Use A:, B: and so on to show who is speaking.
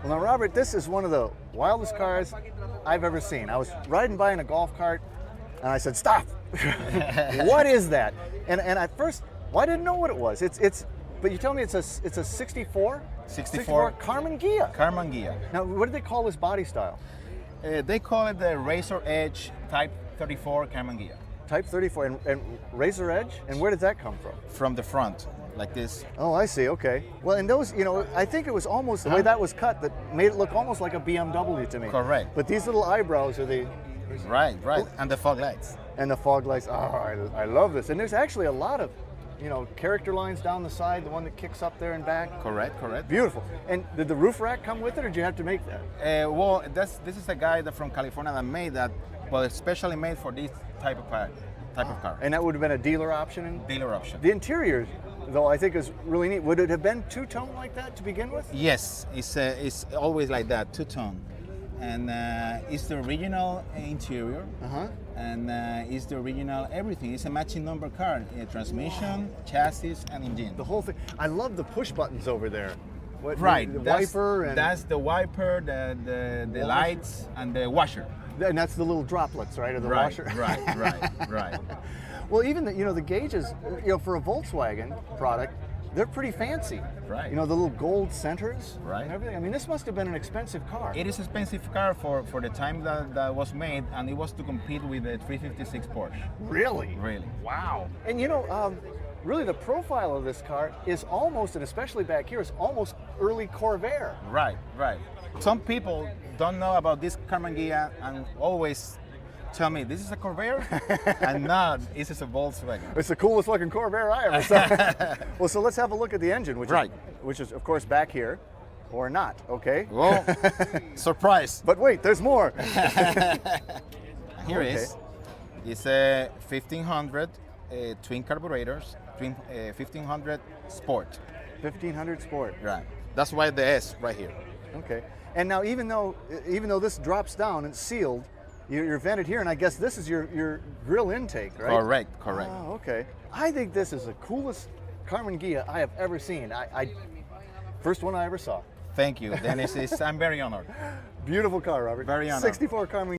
A: Well, now, Robert, this is one of the wildest cars I've ever seen. I was riding by in a golf cart, and I said, "Stop! What is that?" And at first, well, I didn't know what it was. But you tell me it's a 64?
B: 64
A: Karmann Ghia.
B: Karmann Ghia.
A: Now, what do they call this body style?
B: They call it the Razor Edge Type 34 Karmann Ghia.
A: Type 34 and razor edge. And where did that come from?
B: From the front, like this.
A: Oh, I see. Okay. Well, and those, I think it was almost the way that was cut that made it look almost like a BMW to me.
B: Correct.
A: But these little eyebrows are the
B: Right. And the fog lights.
A: and the fog lights. Oh, I love this. And there's actually a lot of, character lines down the side. The one that kicks up there and back.
B: Correct.
A: Beautiful. And did the roof rack come with it, or did you have to make that?
B: Well, this is a guy from California that made that, but especially made for this type of car.
A: And that would have been a dealer option.
B: Dealer option.
A: The interior, though, I think is really neat. Would it have been two-tone like that to begin with?
B: Yes, it's always like that, two-tone. And it's the original interior, and it's the original everything. It's a matching number car, transmission, chassis, and engine.
A: The whole thing. I love the push buttons over there.
B: Right,
A: The wiper and
B: that's the wiper, the lights, and the washer.
A: and that's the little droplets, right, of the washer.
B: Right.
A: Well, even the gauges, for a Volkswagen product, they're pretty fancy.
B: Right.
A: The little gold centers.
B: Right.
A: And everything. I mean, this must have been an expensive car.
B: It is an expensive car for the time that was made, and it was to compete with the 356 Porsche.
A: Really?
B: Really.
A: Wow. And really the profile of this car is almost, and especially back here, is almost early Corvair.
B: Right. Some people don't know about this Karmann Ghia and always tell me, this is a Corvair? And not, this is a Volkswagen.
A: It's the coolest looking Corvair I ever saw. Well, so let's have a look at the engine, which is of course back here, or not, okay?
B: Well, surprise.
A: But wait, there's more.
B: Here is. It's a 1500 twin carburetors, 1500 Sport.
A: 1500 Sport.
B: Right. That's why the S right here.
A: Okay. And now even though this drops down and sealed, you're vented here, and I guess this is your grill intake, right?
B: Correct.
A: Oh, okay. I think this is the coolest Karmann Ghia I have ever seen. I first one I ever saw.
B: Thank you, Dennis. I'm very honored.
A: Beautiful car, Robert.
B: Very honored.
A: 64 Karmann